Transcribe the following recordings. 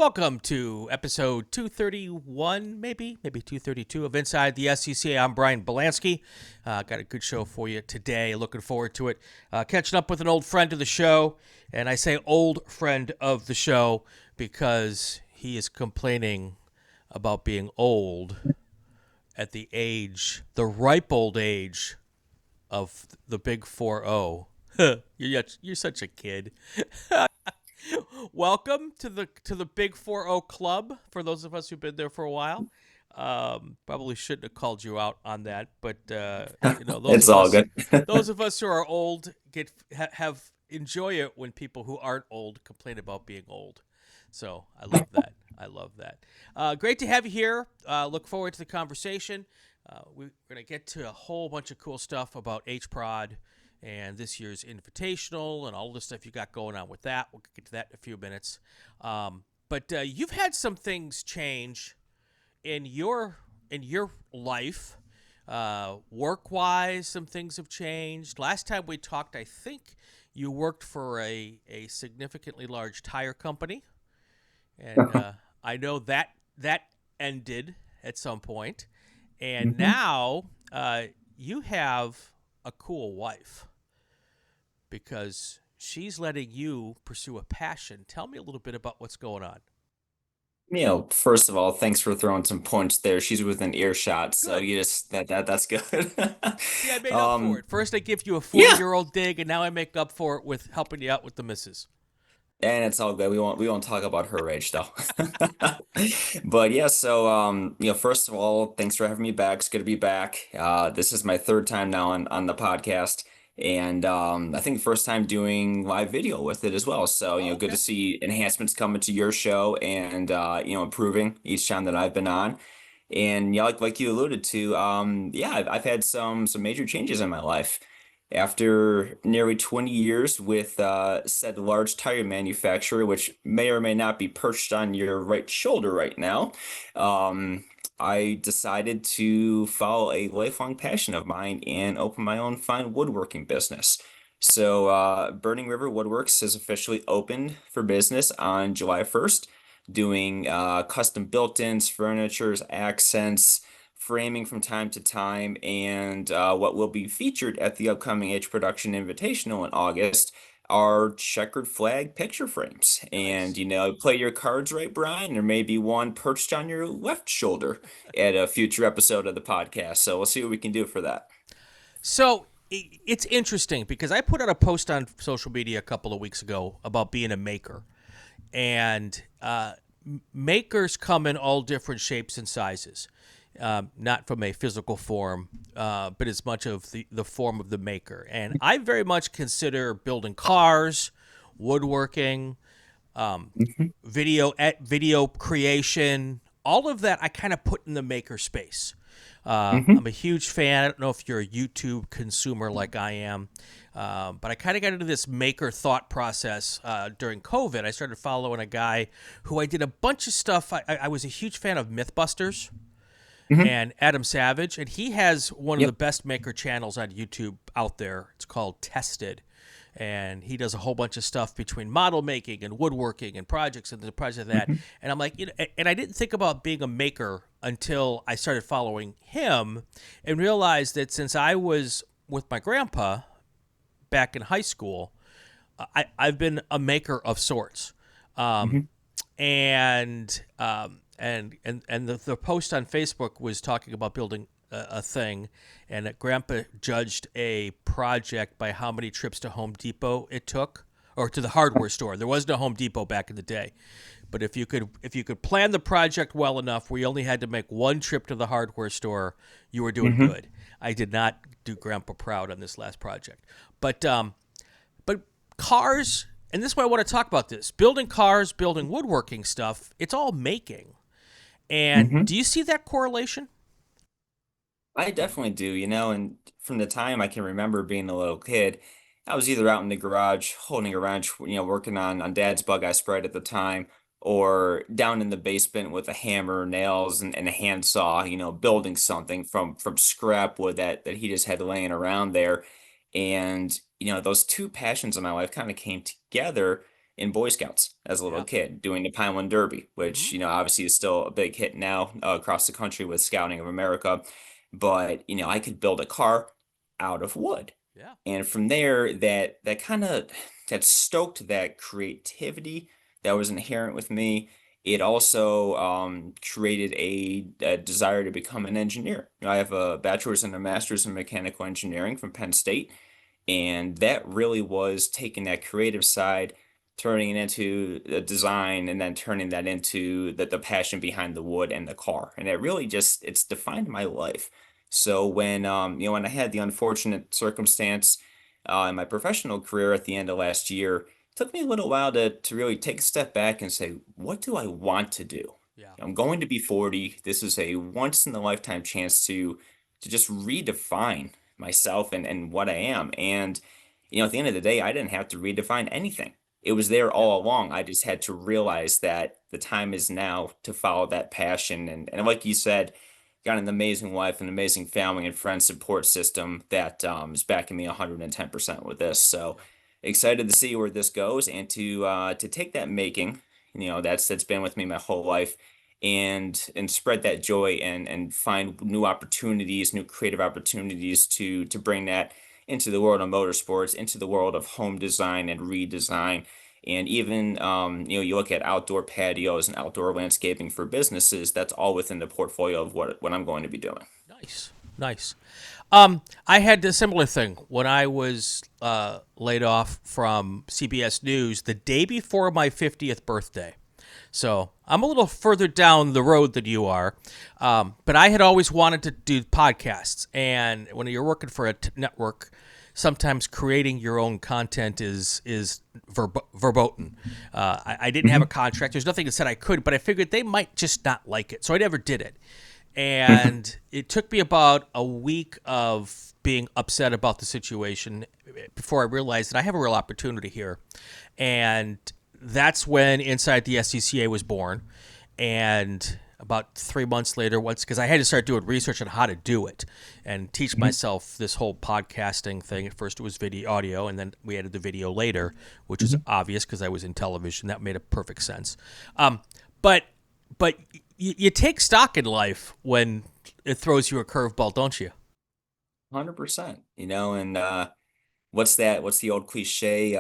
Welcome to episode 231, maybe 232 of Inside the SCCA. I'm Brian Bielanski. Got a good show for you today. Looking forward to it. Catching up with an old friend of the show, and I say old friend of the show because he is complaining about being old at the ripe old age of the big 4-0. You're such a kid. Welcome to the Big 4-0 Club. For those of us who've been there for a while, probably shouldn't have called you out on that, but It's all good. those of us who are old have enjoy it when people who aren't old complain about being old. So I love that. I love that. Great to have you here. Look forward to the conversation. We're gonna get to a whole bunch of cool stuff about HProd and this year's invitational and all the stuff you got going on with that. We'll get to that in a few minutes. But you've had some things change in your life, work-wise. Some things have changed. Last time we talked, I think you worked for a significantly large tire company, and I know that ended at some point. And hmm now you have a cool wife, because she's letting you pursue a passion. Tell me a little bit about what's going on. First of all, thanks for throwing some points there. She's within earshot, so Good. you just that's good. See, I made up for Um, it. First, I give you a yeah, 40-year-old dig, and now I make up for it with helping you out with the missus. and it's all good. We won't talk about her age though. But yeah, so first of all, thanks for having me back. It's good to be back. This is my third time now on the podcast. And I think the first time doing live video with it as well. So, Oh, good to okay. see enhancements coming to your show and improving each time that I've been on. And yeah, like you alluded to, yeah, I've had some major changes in my life. After nearly 20 years with said large tire manufacturer, which may or may not be perched on your right shoulder right now, um, I decided to follow a lifelong passion of mine and open my own fine woodworking business. So, Burning River Woodworks has officially opened for business on July 1st, doing custom built-ins, furnitures, accents, framing from time to time, and what will be featured at the upcoming H Production Invitational in August are checkered flag picture frames. And, Nice. play your cards right, Brian. There may be one perched on your left shoulder at a future episode of the podcast. So we'll see what we can do for that. So it's interesting because I put out a post on social media a couple of weeks ago about being a maker, and makers come in all different shapes and sizes. Not from a physical form, but as much of the form of the maker. And I very much consider building cars, woodworking, um, Mhm. video creation, all of that I kind of put in the maker space. Mhm. I'm a huge fan. I don't know if you're a YouTube consumer like I am, but I kind of got into this maker thought process during COVID. I started following a guy who I did a bunch of stuff. I was a huge fan of Mythbusters Mhm. and Adam Savage, and he has one of the Yep. best maker channels on YouTube out there. It's called Tested, and he does a whole bunch of stuff between model making and woodworking and projects and the project of that. Mhm. And I'm like, and I didn't think about being a maker until I started following him, and realized that since I was with my grandpa back in high school, I've been a maker of sorts. Um, Mhm. and the post on Facebook was talking about building a thing, and that Grandpa judged a project by how many trips to Home Depot it took, or to the hardware store. There was no Home Depot back in the day, but if you could plan the project well enough, where you only had to make one trip to the hardware store, you were doing Mhm. good. I did not do Grandpa proud on this last project, but cars, and this is why I want to talk about this: building cars, building woodworking stuff. It's all making. And Mhm. do you see that correlation? I definitely do, and from the time I can remember being a little kid, I was either out in the garage holding a wrench, working on Dad's bug eye spread at the time, or down in the basement with a hammer, nails, and a handsaw, building something from scrap wood that he just had laying around there. And, those two passions in my life kind of came together in Boy Scouts as a little Yeah. kid, doing the Pineland Derby, which, Hmm. obviously is still a big hit now across the country with Scouting of America. But, I could build a car out of wood. Yeah. And from there, that kind of that stoked that creativity that was inherent with me. It also created a desire to become an engineer. I have a bachelor's and a master's in mechanical engineering from Penn State, and that really was taking that creative side, turning it into the design, and then turning that into the passion behind the wood and the car. And it really just it's defined my life. So when I had the unfortunate circumstance in my professional career at the end of last year, it took me a little while to really take a step back and say, what do I want to do? Yeah. I'm going to be 40. This is a once in a lifetime chance to just redefine myself and what I am. And, at the end of the day, I didn't have to redefine anything. It was there Yeah. all along. I just had to realize that the time is now to follow that passion. And like you said, got an amazing wife, an amazing family and friend support system that is backing me 110% with this. So Yeah. excited to see where this goes and to take that making, that's been with me my whole life and spread that joy and find new opportunities, new creative opportunities to bring that into the world of motorsports, into the world of home design and redesign. And even, you look at outdoor patios and outdoor landscaping for businesses, that's all within the portfolio of what I'm going to be doing. Nice. Nice. I had a similar thing when I was laid off from CBS News the day before my 50th birthday. So I'm a little further down the road than you are, but I had always wanted to do podcasts. And when you're working for a network, sometimes creating your own content is verboten. I didn't have a Hmm. contract. There's nothing that said I could, but I figured they might just not like it, so I never did it. And it took me about a week of being upset about the situation before I realized that I have a real opportunity here. And that's when Inside the SCCA was born. And about 3 months later, once because I had to start doing research on how to do it and teach myself this whole podcasting thing. At first, it was video, audio, and then we added the video later, which is Hmm. obvious because I was in television. That made a perfect sense. But but you take stock in life when it throws you a curveball, don't you? 100%, and what's the old cliche?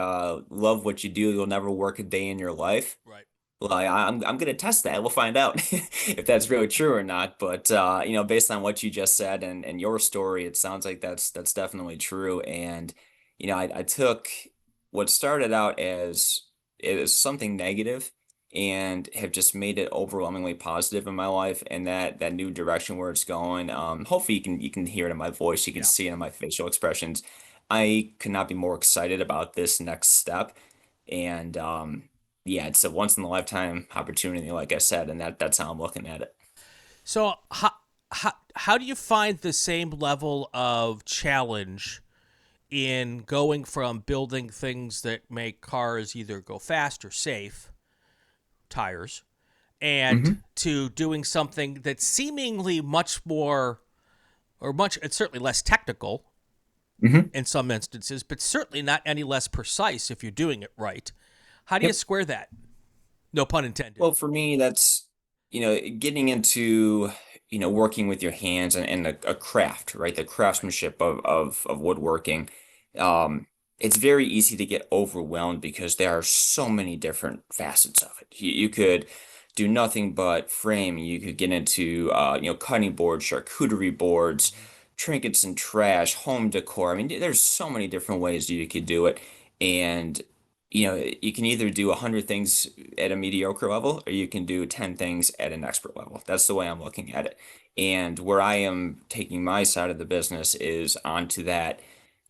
Love what you do, you'll never work a day in your life. Right. Well, I'm gonna test that. We'll find out if that's really true or not. But based on what you just said and your story, it sounds like that's definitely true. And I took what started out as something negative and have just made it overwhelmingly positive in my life and that new direction where it's going. Hopefully you can hear it in my voice, you can Yeah. see it in my facial expressions. I could not be more excited about this next step. And yeah, it's a once in a lifetime opportunity, like I said, and that's how I'm looking at it. So how do you find the same level of challenge in going from building things that make cars either go fast or safe, tires, and Hmm. to doing something that's seemingly much more or much it's certainly less technical Hmm. in some instances, but certainly not any less precise if you're doing it right. How do you Yep. square that? No pun intended. Well, for me, that's, getting into, working with your hands and a craft, right? The Right. craftsmanship of woodworking. It's very easy to get overwhelmed because there are so many different facets of it. You could do nothing but frame. You could get into, cutting boards, charcuterie boards, Mm-hmm. trinkets and trash, home decor. I mean, there's so many different ways you could do it. And you can either do 100 things at a mediocre level or you can do 10 things at an expert level. That's the way I'm looking at it. And where I am taking my side of the business is onto that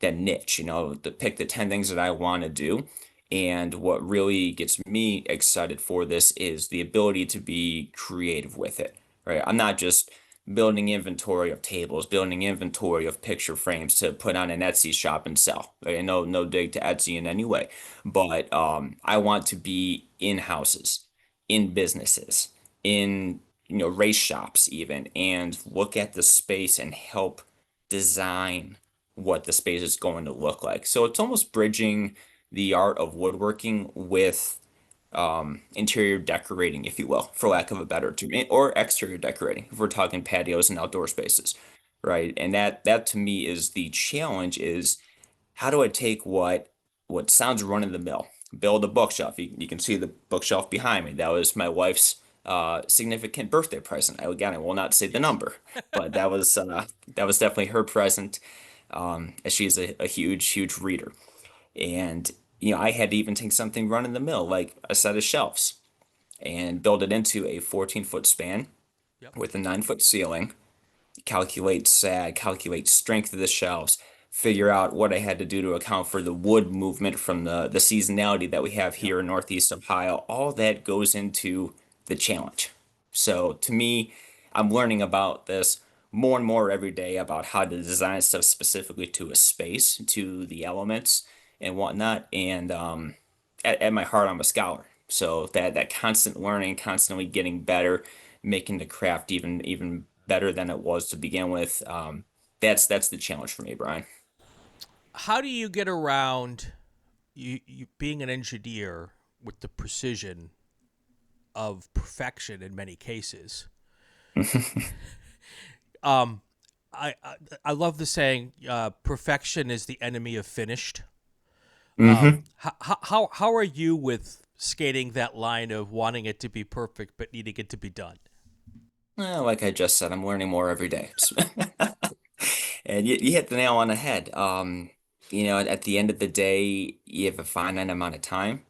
niche, to pick the 10 things that I want to do. And what really gets me excited for this is the ability to be creative with it, right? I'm not just building inventory of tables, building inventory of picture frames to put on an Etsy shop and sell. Right? No dig to Etsy in any way, but I want to be in houses, in businesses, in race shops even, and look at the space and help design what the space is going to look like. So it's almost bridging the art of woodworking with interior decorating, if you will, for lack of a better term, or exterior decorating, if we're talking patios and outdoor spaces, right? And that to me is the challenge is how do I take what sounds run of the mill, build a bookshelf. You can see the bookshelf behind me. That was my wife's significant birthday present. Again, I will not say the Yes. number, but that was definitely her present, as she's a huge reader. And I had to even take something run in the mill, like a set of shelves, and build it into a 14-foot span Yep. with a 9-foot ceiling, calculate sag, calculate strength of the shelves, figure out what I had to do to account for the wood movement from the seasonality that we have Yep. here in Northeast Ohio. All that goes into the challenge. So to me, I'm learning about this more and more every day about how to design stuff specifically to a space, to the elements and whatnot. And at my heart, I'm a scholar. So that constant learning, constantly getting better, making the craft even better than it was to begin with. That's the challenge for me, Brian. How do you get around you being an engineer with the precision of perfection in many cases? Um, I I love the saying, "Perfection is the enemy of finished." Hmm. How are you with skating that line of wanting it to be perfect but needing it to be done? Well, like I just said, I'm learning more every day. And you hit the nail on the head. At the end of the day, you have a finite amount of time,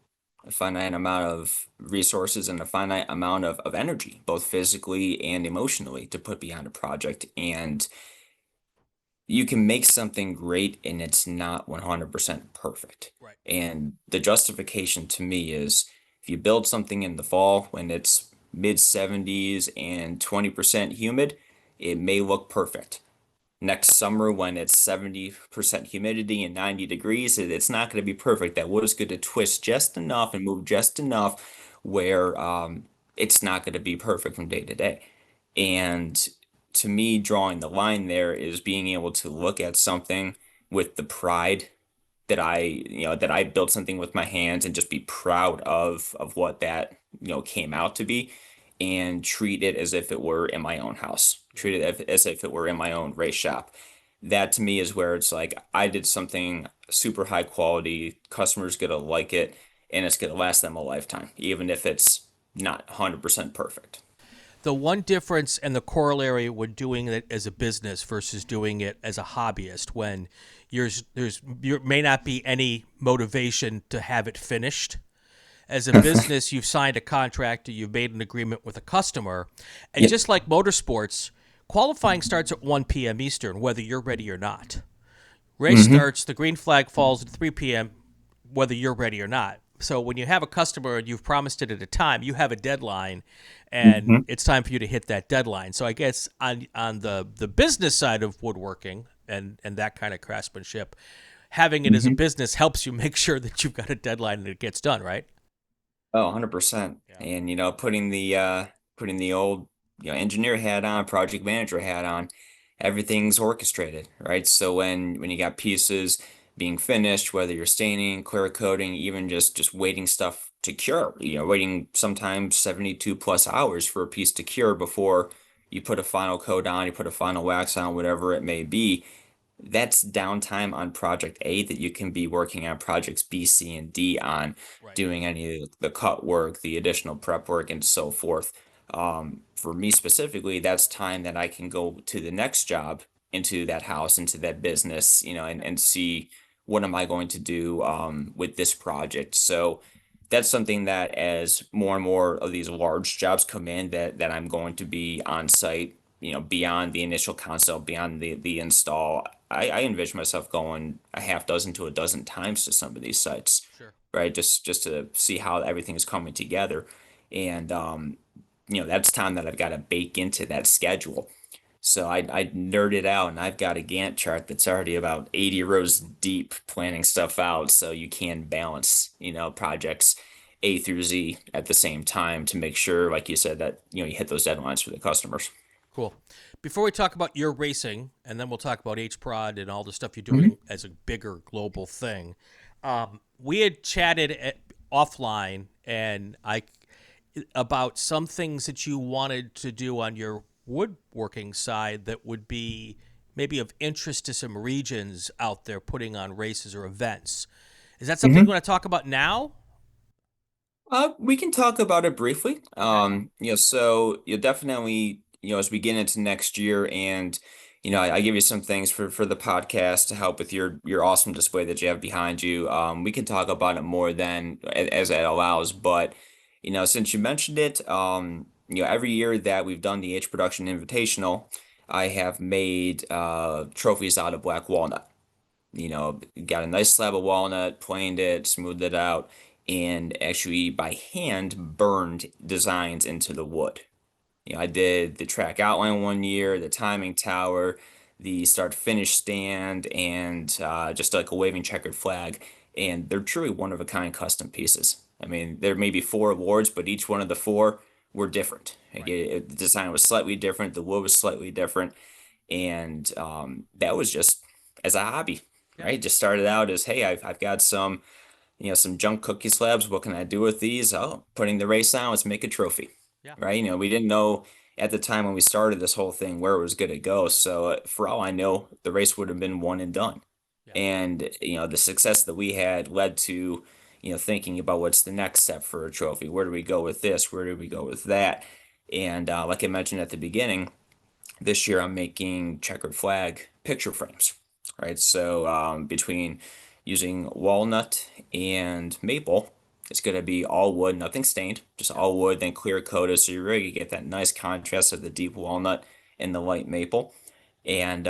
a finite amount of resources, and a finite amount of energy, both physically and emotionally, to put behind a project. And you can make something great and it's not 100% perfect. Right. And the justification to me is if you build something in the fall when it's mid 70s and 20% humid, it may look perfect. Next summer, when it's 70% humidity and 90 degrees, it's not going to be perfect. That wood is going to twist just enough and move just enough where it's not going to be perfect from day to day. And to me, drawing the line there is being able to look at something with the pride that I built something with my hands and just be proud of what that, came out to be and treat it as if it were in my own house. Yeah. Treat it as if it were in my own race shop. That to me is where it's like I did something super high quality, customers gonna like it, and it's gonna last them a lifetime, even if it's not 100% perfect. The one difference and the corollary when doing it as a business versus doing it as a hobbyist, when there may not be any motivation to have it finished. As a business, you've signed a contract, or you've made an agreement with a customer, and Yep. just like motorsports, qualifying starts at 1 p.m. Eastern, whether you're ready or not. Race Hmm. starts, the green flag falls at 3 p.m., whether you're ready or not. So when you have a customer and you've promised it at a time, you have a deadline, and Hmm. it's time for you to hit that deadline. So I guess on the business side of woodworking and that kind of craftsmanship, having it as a Hmm. business helps you make sure that you've got a deadline and it gets done, right? Oh, 100%. Yeah. And putting the old, engineer hat on, project manager hat on, everything's orchestrated, right? So when you got pieces being finished, whether you're staining, clear coating, even just waiting stuff to cure, waiting sometimes 72 plus hours for a piece to cure before you put a final coat on, you put a final wax on, whatever it may be, that's downtime on project A that you can be working on projects B, C, and D on, Right. doing any of the cut work, the additional prep work, and so forth. For me specifically, that's time that I can go to the next job, into that house, into that business, and see what am I going to do with this project. So that's something that as more and more of these large jobs come in that I'm going to be on site, beyond the initial consult, beyond the install. I envision myself going a half dozen to a dozen times to some of these sites, Sure. right? Just to see how everything is coming together. And that's time that I've got to bake into that schedule. So I nerded out and I've got a Gantt chart that's already about 80 rows deep planning stuff out so you can balance, projects A through Z at the same time to make sure, like you said, that you hit those deadlines for the customers. Cool. Before we talk about your racing, and then we'll talk about HProd and all the stuff you're Hmm. doing as a bigger global thing, we had chatted offline, and I about some things that you wanted to do on your woodworking side that would be maybe of interest to some regions out there putting on races or events. Is that something you want to talk about now? We can talk about it briefly. Okay. So you definitely, as we get into next year and, I give you some things for the podcast to help with your awesome display that you have behind you. We can talk about it more than as it allows. But, since you mentioned it, every year that we've done the H Production Invitational, I have made trophies out of black walnut. Got a nice slab of walnut, planed it, smoothed it out, and actually by hand burned designs into the wood. I did the track outline one year, the timing tower, the start finish stand, and just like a waving checkered flag. And they're truly one of a kind custom pieces. I mean, there may be four awards, but each one of the four were different. Like Right. the design was slightly different, the wood was slightly different, and that was just as a hobby, Yeah. right? Just started out as, hey, I've got some junk cookie slabs. What can I do with these? Oh, putting the race on, let's make a trophy, Yeah. right? We didn't know at the time when we started this whole thing where it was going to go. So for all I know, the race would have been one and done. Yeah. And, the success that we had led to, thinking about what's the next step for a trophy. Where do we go with this? Where do we go with that? And like I mentioned at the beginning, this year I'm making checkered flag picture frames, right? So between using walnut and maple, it's going to be all wood, nothing stained, just Yep. all wood, then clear coated. So you really get that nice contrast of the deep walnut and the light maple. And,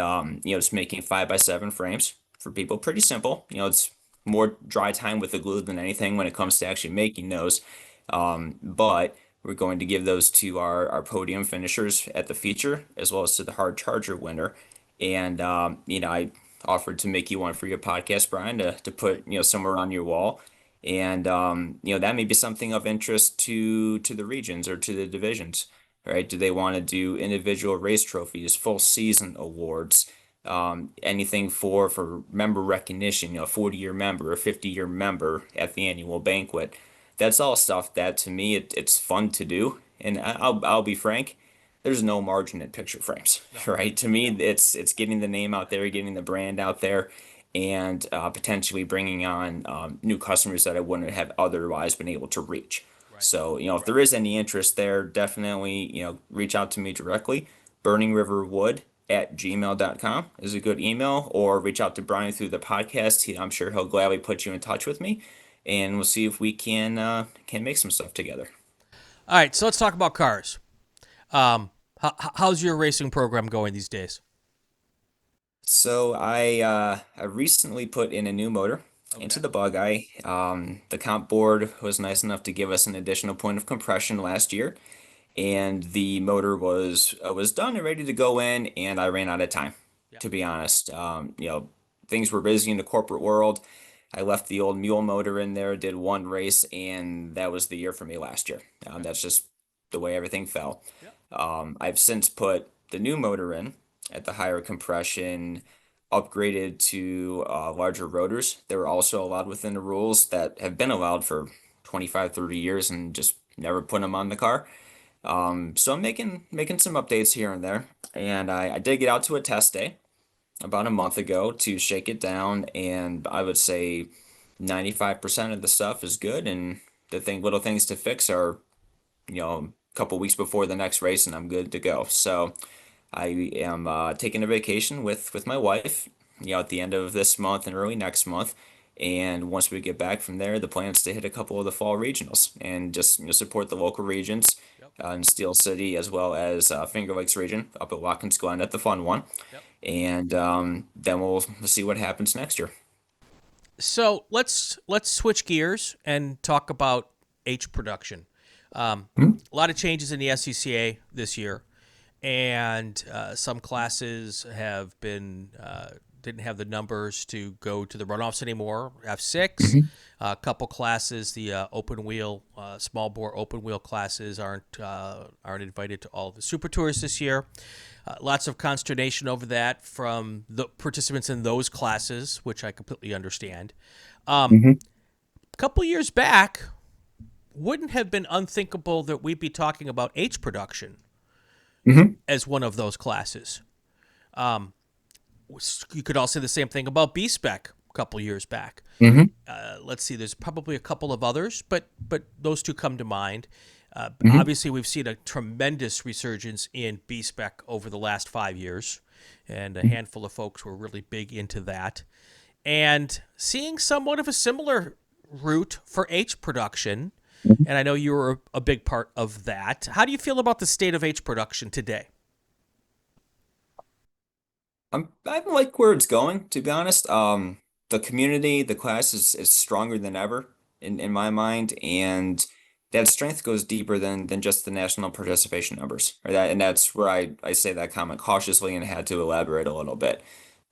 just making 5x7 frames for people. Pretty simple. It's more dry time with the glue than anything when it Yep. comes to actually making those. But we're going to give those to our podium finishers at the feature, as well as to the hard charger winner. And I offered to make you one for your podcast, Brian, to Great. put somewhere on your wall. And that may be something of interest to the regions or to the divisions, right? Do they want to do individual race trophies, full season awards, anything for member recognition, 40-year member or 50-year member at the annual banquet? That's all stuff that to me it's fun to do. And I'll be frank, there's no margin in picture frames, No. right? To me, No. it's getting the name out there, getting the brand out there, and potentially bringing on new customers that I wouldn't have otherwise been able to reach. Right. So, if there is any interest there, definitely, reach out to me directly. burningriverwood@gmail.com is a good email, or reach out to Brian through the podcast. I'm sure he'll gladly put you in touch with me, and we'll see if we can make some stuff together. All right. So let's talk about cars. How's your racing program going these days? So I recently put in a new motor into Okay. the bug eye. The comp board was nice enough to give us an additional point of compression last year, and the motor was done and ready to go in, and I ran out of time, Yep. to be honest. Things were busy in the corporate world. I left the old mule motor in there, did one race, and that was the year for me last year. Okay. That's just the way everything fell. Yep. I've since put the new motor in at the higher compression, upgraded to larger rotors. They were also allowed within the rules that have been allowed for 25, 30 years and just never put them on the car. So I'm making some updates here and there, and I did get out to a test day about a month ago to shake it down, and I would say 95% of the stuff is good, and little things to fix are, a couple weeks before the next race, and I'm good to go. So I am taking a vacation with my wife, at the end of this month and early next month. And once we get back from there, the plan is to hit a couple of the fall regionals and just support the local regions Yep. in Steel City as well as Finger Lakes region up at Watkins Glen at the fun one. Yep. And then we'll see what happens next year. So let's switch gears and talk about H production. Hmm? A lot of changes in the SCCA this year, and some classes have been didn't have the numbers to go to the runoffs anymore. F6, Mhm. a couple classes, the open wheel, small bore open wheel classes aren't invited to all of the Super Tours this year. Lots of consternation over that from the participants in those classes, which I completely understand. A Mhm. couple years back, wouldn't have been unthinkable that we'd be talking about H production Hmm. as one of those classes. Um, you could also say the same thing about B spec a couple years back. Hmm. Let's see, there's probably a couple of others, but those two come to mind. Hmm. Obviously, we've seen a tremendous resurgence in B spec over the last 5 years, and a handful of folks were really big into that. And seeing somewhat of a similar route for H production, and I know you were a big part of that. How do you feel about the state of H production today? I like where it's going, to be honest. The community, the class is stronger than ever in my mind, and that strength goes deeper than just the national participation numbers. Or that, and that's where I say that comment cautiously and had to elaborate a little bit.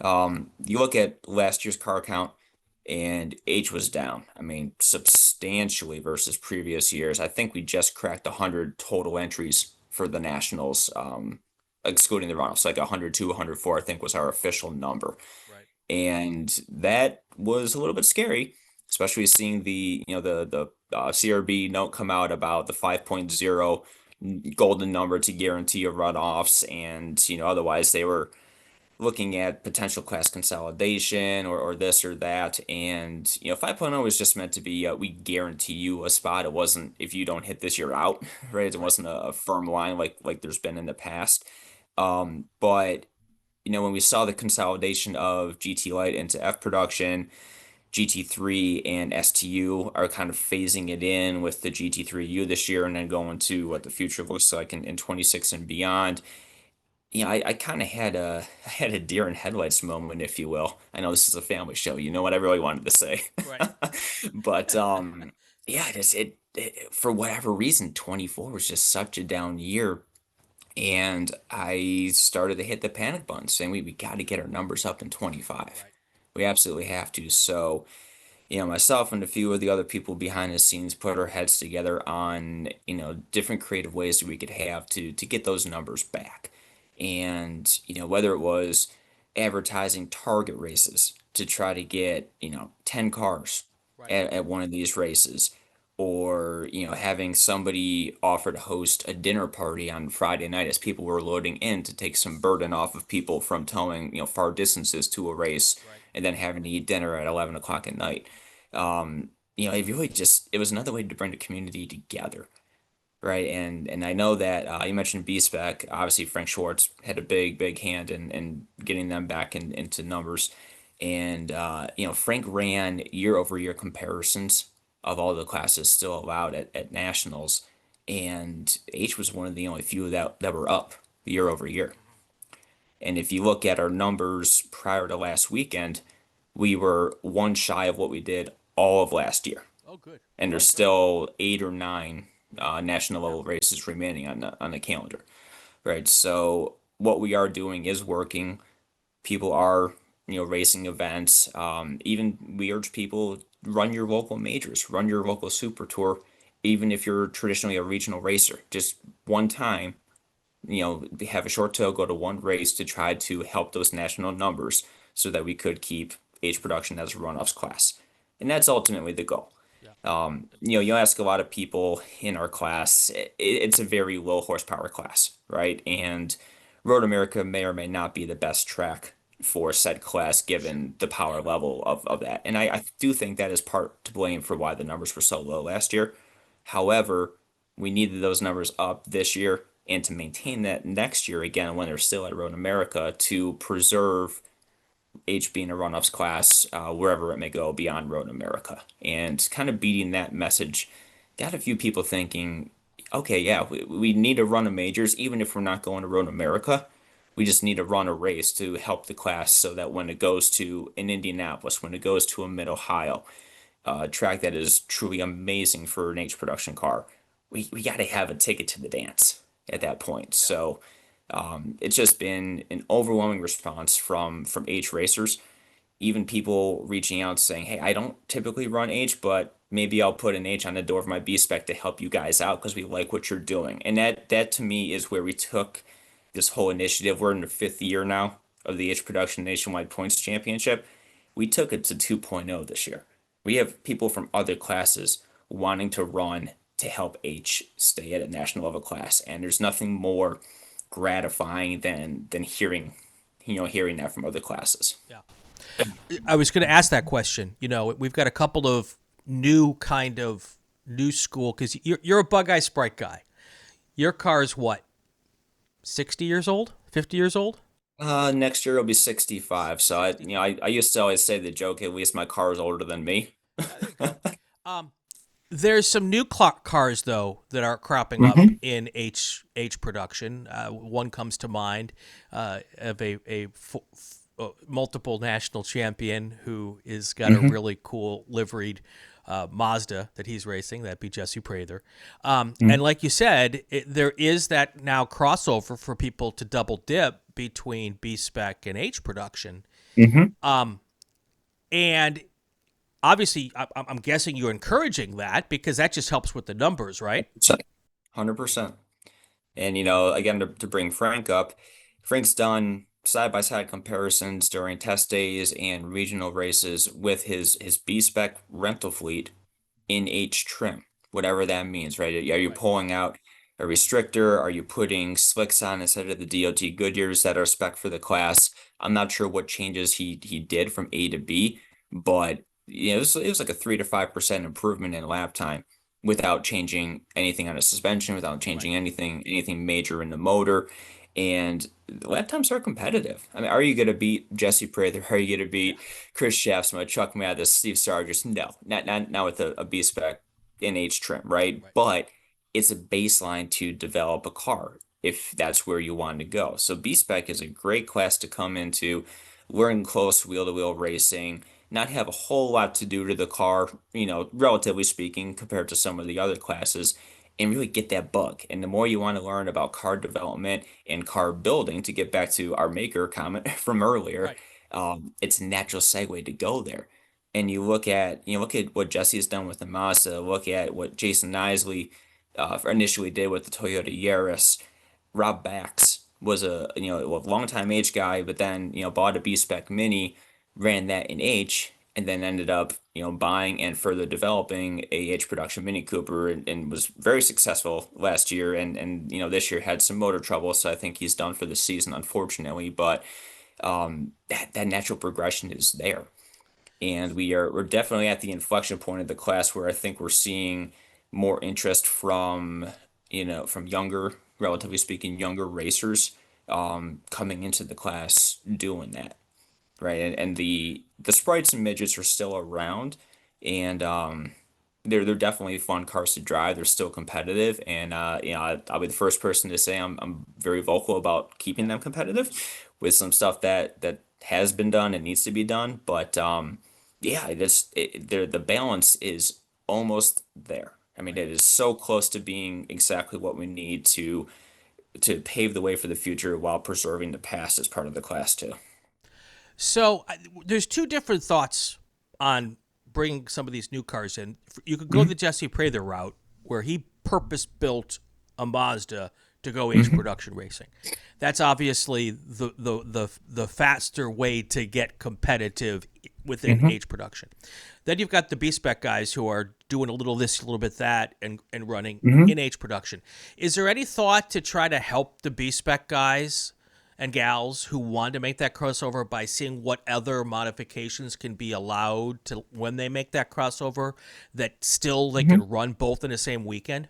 You look at last year's car count, and H was down. I mean, substantially versus previous years. I think we just cracked 100 total entries for the nationals. Excluding the runoffs, like 102, 104, I think was our official number. Right. And that was a little bit scary, especially seeing the CRB note come out about the 5.0 golden number to guarantee a runoffs. And, otherwise they were looking at potential class consolidation or this or that. And, 5.0 was just meant to be, we guarantee you a spot. It wasn't, if you don't hit this, you're out, right? It Right. wasn't a firm line like there's been in the past. But when we saw the consolidation of GT Light into F production, GT3 and STU are kind of phasing it in with the GT3U this year and then going to what Right. the future looks like in 26 and beyond. I kind of had I had a deer in headlights moment, if you will. I know this is a family show, you know what I really wanted to say. Right. But yeah, for whatever reason, 24 was just such a down year. And I started to hit the panic button saying we got to get our numbers up in 25. Right. We absolutely have to. So, myself and a few of the other people behind the scenes put our heads together on, different creative ways that we could have to get those numbers back. And, whether it was advertising target races to try to get, 10 cars Right. at one of these races, or, having somebody offer to host a dinner party on Friday night as people were loading in to take some burden off of people from towing, far distances to a race Right. and then having to eat dinner at 11 o'clock at night. It really it was another way to bring the community together, right? And I know that you mentioned B-Spec. Obviously, Frank Schwartz had a big hand in getting them back into numbers. And, Frank ran year-over-year comparisons of all the classes still allowed at nationals. And H was one of the only few that were up year over year. And if you look at our numbers prior to last weekend, we were one shy of what we did all of last year. Oh, good. And there's Great. still 8 or 9 Yeah. national Yeah. level races remaining on the calendar, right? So what we are doing is working. People are, racing events. Even we urge people run your local majors, run your local super tour, even if you're traditionally a regional racer. Just one time, have a short tail, go to one race to try to help those national numbers so that we could keep age production as a runoffs class. And that's ultimately the goal. Yeah. You ask a lot of people in our class, it's a very low horsepower class, right? And Road America may or may not be the best track for said class Sure. given the power Sure. level of that. And I do think that is part to blame for why the numbers were so low last year. However, we needed those numbers up this year and to maintain that next year again when they're still at Road America to preserve H being a runoffs class wherever it may go beyond Road America. And kind of beating that message got a few people thinking, okay, yeah, we need to run a majors, even if we're not going to Road America. We just need to run a race to help the class so that when it goes to in Indianapolis, when it goes to a Mid-Ohio, track that is truly amazing for an H production car. We got to have a ticket to the dance at Yeah. that point. Yeah. So it's just been an overwhelming response from H racers, even people reaching out saying, "Hey, I don't typically run H, but maybe I'll put an H on the door of my B spec to help you guys out because we like what you're doing." And that to me is where we took this whole initiative. We're in the fifth year now of the H Production Nationwide Points Championship. We took it to 2.0 this year. We have people from other classes wanting to run to help H stay at a national level class. And there's nothing more gratifying than hearing, hearing that from other classes. Yeah. I was going to ask that question. We've got a couple of new kind of new school because you're a bug eye sprite guy. Your car is what, 60 years old, 50 years old? Next year it'll be 65. So I used to always say the joke, at least my car is older than me. Yeah, there you go. Um, there's some new cars though that are cropping up Hmm. in H production. One comes to mind of a multiple national champion who is got a Hmm. really cool liveried Mazda that he's racing. That'd be Jesse Prather. And Hmm. like you said, there is that now crossover for people to double dip between B spec and H production. Hmm. Um, and obviously, I'm guessing you're encouraging that because that just helps with the numbers, right? 100%. And again, to bring Frank up, Frank's done side-by-side comparisons during test days and regional races with his B-spec rental fleet in H trim, whatever that means, right? Are you Right. pulling out a restrictor? Are you putting slicks on instead of the DOT Goodyears that are spec for the class? I'm not sure what changes he did from A to B, but it was like a 3 to 5% improvement in lap time without changing anything on the suspension, without Right. changing anything major in the motor. And the lap times are competitive. I mean, are you going to beat Jesse Prather? Are you going to Yeah. beat Chris Shaftsman, Chuck Mathis, Steve Sargis? No, not with a B spec in H trim, right? Right. But it's a baseline to develop a car if that's where you want to go. So B spec is a great class to come into, learn close wheel to wheel racing, not have a whole lot to do to the car, relatively speaking, compared to some of the other classes, and really get that bug. And the more you want to learn about car development and car building, to get back to our maker comment from earlier, Right. it's a natural segue to go there. And you look at what Jesse has done with the Mazda, look at what Jason Nisley initially did with the Toyota Yaris. Rob Bax was a longtime H guy, but then bought a B spec Mini, ran that in H, and then ended up buying and further developing a H production Mini Cooper, and was very successful last year, and this year had some motor trouble, so I think he's done for the season, unfortunately. But that natural progression is there. And we're definitely at the inflection point of the class where I think we're seeing more interest from younger, relatively speaking, younger racers coming into the class doing that, right? And the sprites and midgets are still around, and they're definitely fun cars to drive. They're still competitive, and I'll be the first person to say I'm very vocal about keeping Yeah. them competitive with some stuff that has been done and needs to be done. But yeah, the balance is almost there. I mean, Right. it is so close to being exactly what we need to pave the way for the future while preserving the past as part of the class too. So there's two different thoughts on bringing some of these new cars in. You could go Hmm. the Jesse Prather route, where he purpose built a Mazda to go H Hmm. production racing. That's obviously the faster way to get competitive within Hmm. H production. Then you've got the B spec guys who are doing a little this, a little bit that, and running Hmm. in H production. Is there any thought to try to help the B spec guys and gals who want to make that crossover by seeing what other modifications can be allowed to when they make that crossover that still they Hmm. can run both in the same weekend?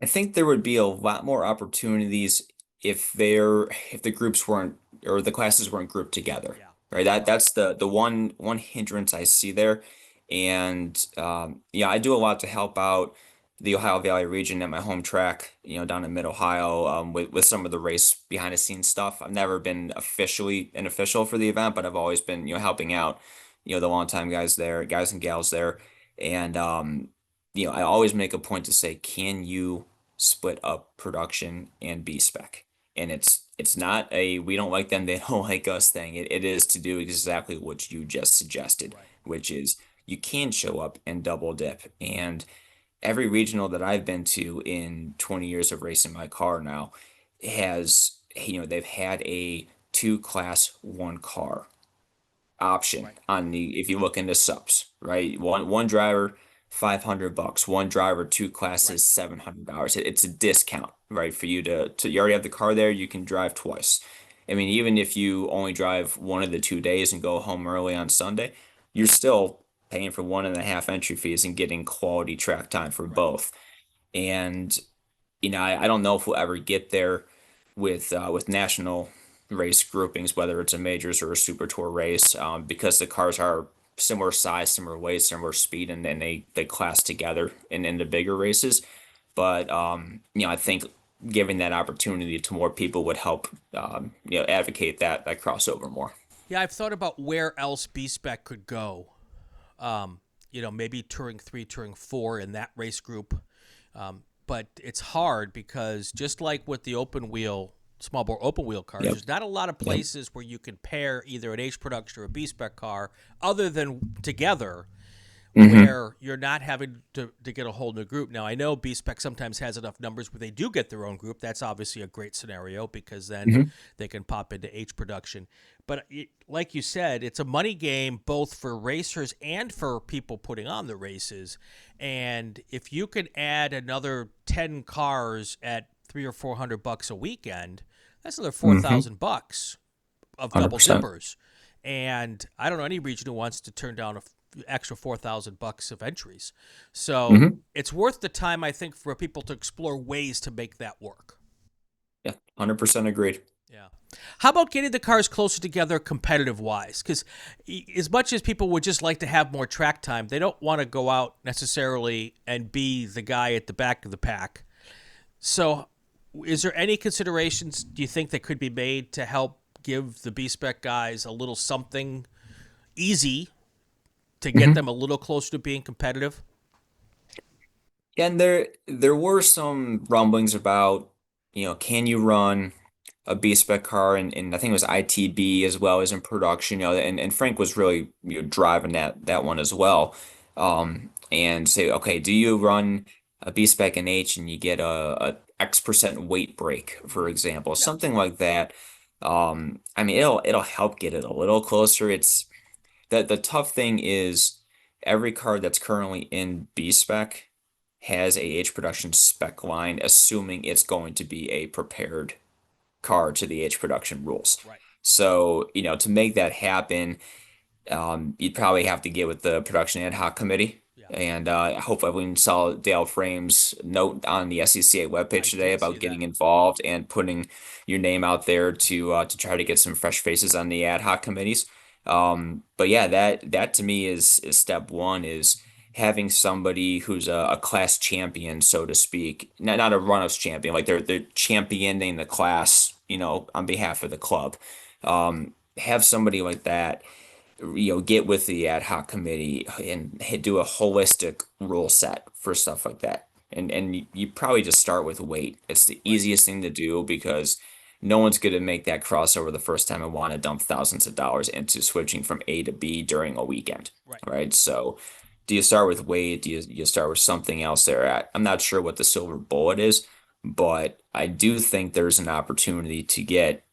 I think there would be a lot more opportunities if the groups weren't or the classes weren't grouped together, Yeah. right? That's the one hindrance I see there, and yeah, I do a lot to help out the Ohio Valley region at my home track, down in Mid Ohio, with some of the race behind the scenes stuff. I've never been officially an official for the event, but I've always been helping out, the longtime guys there, guys and gals there, and I always make a point to say, can you split up production and B spec? And it's not a we don't like them, they don't like us thing. It is to do exactly what you just suggested, Right. which is you can show up and double dip. And every regional that I've been to in 20 years of racing my car now has, they've had a two class one car option Right. on the if you look into subs, right? One driver $500. One driver, two Right. classes, $700. It's a discount, right? For you to you already have the car there, you can drive twice. I mean, even if you only drive one of the 2 days and go home early on Sunday, you're still paying for 1.5 entry fees and getting quality track time for Right. both. And I don't know if we'll ever get there with national race groupings, whether it's a majors or a super tour race, because the cars are similar size, similar weight, similar speed, and then they class together in the bigger races. But I think giving that opportunity to more people would help advocate that crossover more. Yeah, I've thought about where else B spec could go. Maybe Touring 3, Touring 4 in that race group. But it's hard because just like with the open wheel, small bore open wheel cars, Yep. there's not a lot of Yep. places where you can pair either an H production or a B spec car other than together Hmm. where you're not having to get a whole new group. Now, I know B Spec sometimes has enough numbers where they do get their own group. That's obviously a great scenario because then Hmm. they can pop into H production. But like you said, it's a money game both for racers and for people putting on the races. And if you can add another 10 cars at 300 or $400 a weekend, that's another four Hmm. thousand bucks of double 100%. dippers. And I don't know any region who wants to turn down a extra $4,000 of entries. So Hmm. it's worth the time, I think, for people to explore ways to make that work. Yeah, 100% agreed. Yeah. How about getting the cars closer together competitive wise? Because as much as people would just like to have more track time, they don't want to go out necessarily and be the guy at the back of the pack. So, is there any considerations do you think that could be made to help give the B spec guys a little something easy to get Hmm. them a little closer to being competitive? And there were some rumblings about, can you run a B-spec car, and I think it was ITB as well as in production, and Frank was really driving that one as well. And say, okay, do you run a B-spec in H and you get a X% weight break, for example, Yeah. something like that. I mean, it'll help get it a little closer. It's the tough thing is every car that's currently in B spec has a H production spec line, assuming it's going to be a prepared car to the H production rules. Right. So, to make that happen, you'd probably have to get with the production ad hoc committee. Yeah. And hopefully we saw Dale Frame's note on the SCCA I webpage today did see about that. getting involved and putting your name out there to try to get some fresh faces on the ad hoc committees. But yeah, that to me is step one is having somebody who's a class champion, so to speak, not a run-ups champion, like they're championing the class, on behalf of the club. Have somebody like that get with the ad hoc committee and do a holistic rule set for stuff like that. And you probably just start with weight. It's the Right. easiest thing to do because no one's going to make that crossover the first time and want to dump thousands of dollars into switching from A to B during a weekend, Right. right? So do you start with weight? Do you start with something else there? I'm not sure what the silver bullet is, but I do think there's an opportunity to get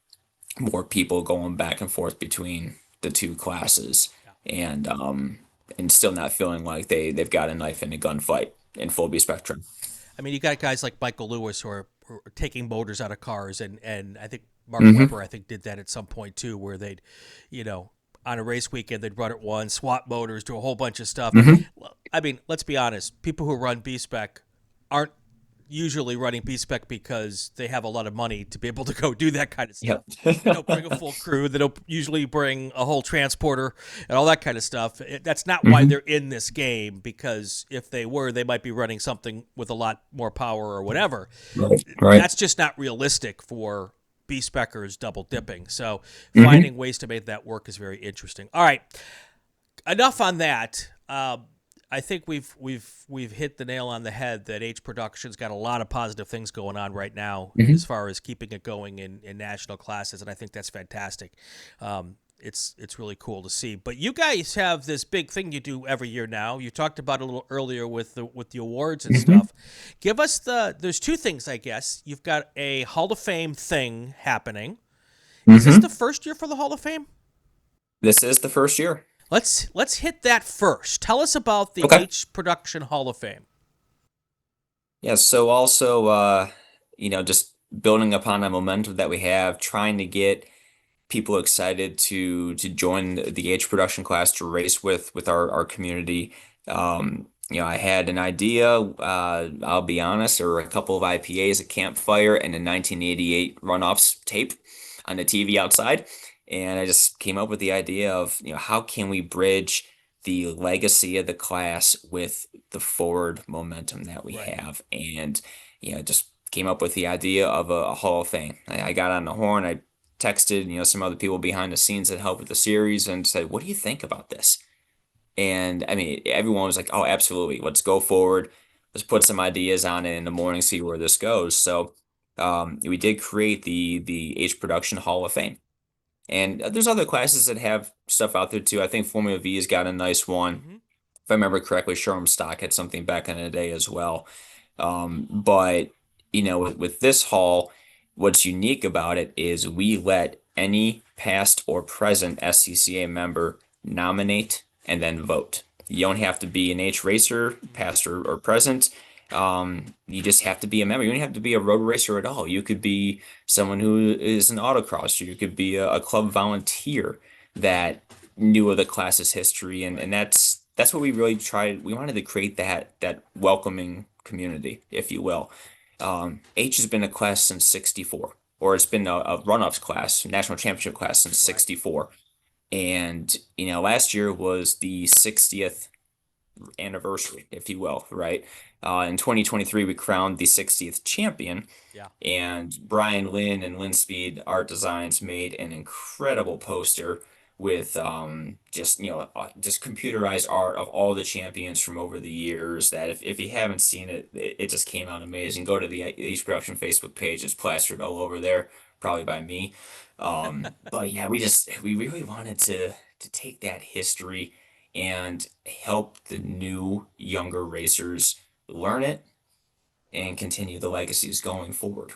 more people going back and forth between the two classes Yeah. and still not feeling like they've got a knife in a gunfight in full B spectrum. I mean, you got guys like Michael Lewis who are taking motors out of cars, and I think Mark Hmm. Webber, I think, did that at some point too, where they'd, you know, on a race weekend they'd run it once, swap motors, do a whole bunch of stuff. Hmm. I mean, let's be honest, people who run B spec aren't usually running B spec because they have a lot of money to be able to go do that kind of stuff. Yep. They don't bring a full crew. They don't usually bring a whole transporter and all that kind of stuff. That's not why Hmm. they're in this game, because if they were, they might be running something with a lot more power or whatever. Right. Right. That's just not realistic for B speckers double dipping. So Hmm. finding ways to make that work is very interesting. All right, enough on that. I think we've hit the nail on the head that H Production's got a lot of positive things going on right now as Hmm. far as keeping it going in national classes, and I think that's fantastic. It's really cool to see. But you guys have this big thing you do every year now. You talked about it a little earlier with the awards and Hmm. stuff. Give us there's two things, I guess. You've got a Hall of Fame thing happening. Is this Hmm. the first year for the Hall of Fame? This is the first year. Let's hit that first. Tell us about the Okay. H Production Hall of Fame. Yeah, so also just building upon the momentum that we have, trying to get people excited to join the H production class to race with our community. I had an idea, I'll be honest, or a couple of IPAs, a campfire, and a 1988 runoffs tape on the TV outside. And I just came up with the idea of, how can we bridge the legacy of the class with the forward momentum that we Right. have? And, just came up with the idea of a Hall of Fame. I got on the horn. I texted, some other people behind the scenes that helped with the series and said, "What do you think about this?" And I mean, everyone was like, "Oh, absolutely. Let's go forward. Let's put some ideas on it in the morning, see where this goes." So, we did create the H Production Hall of Fame. And there's other classes that have stuff out there too. I think Formula V has got a nice one. Hmm. If I remember correctly, Sherm Stock had something back in the day as well. But with this hall, what's unique about it is we let any past or present SCCA member nominate and then vote. You don't have to be an H racer, Hmm. past or present. You just have to be a member. You don't have to be a road racer at all. You could be someone who is an autocrosser. You could be a club volunteer that knew of the class's history, and Right. that's what we really tried. We wanted to create that welcoming community, if you will. H has been a class since '64, or it's been a run-ups class, national championship class since Right. '64. And last year was the 60th anniversary, if you will, right? In 2023, we crowned the 60th champion, Yeah. and Brian Lynn and Lynn Speed Art Designs made an incredible poster with just computerized art of all the champions from over the years. That if you haven't seen it, it just came out amazing. Go to the East Production Facebook page; it's plastered all over there, probably by me. But yeah, we really wanted to take that history and help the new younger racers learn it and continue the legacies going forward.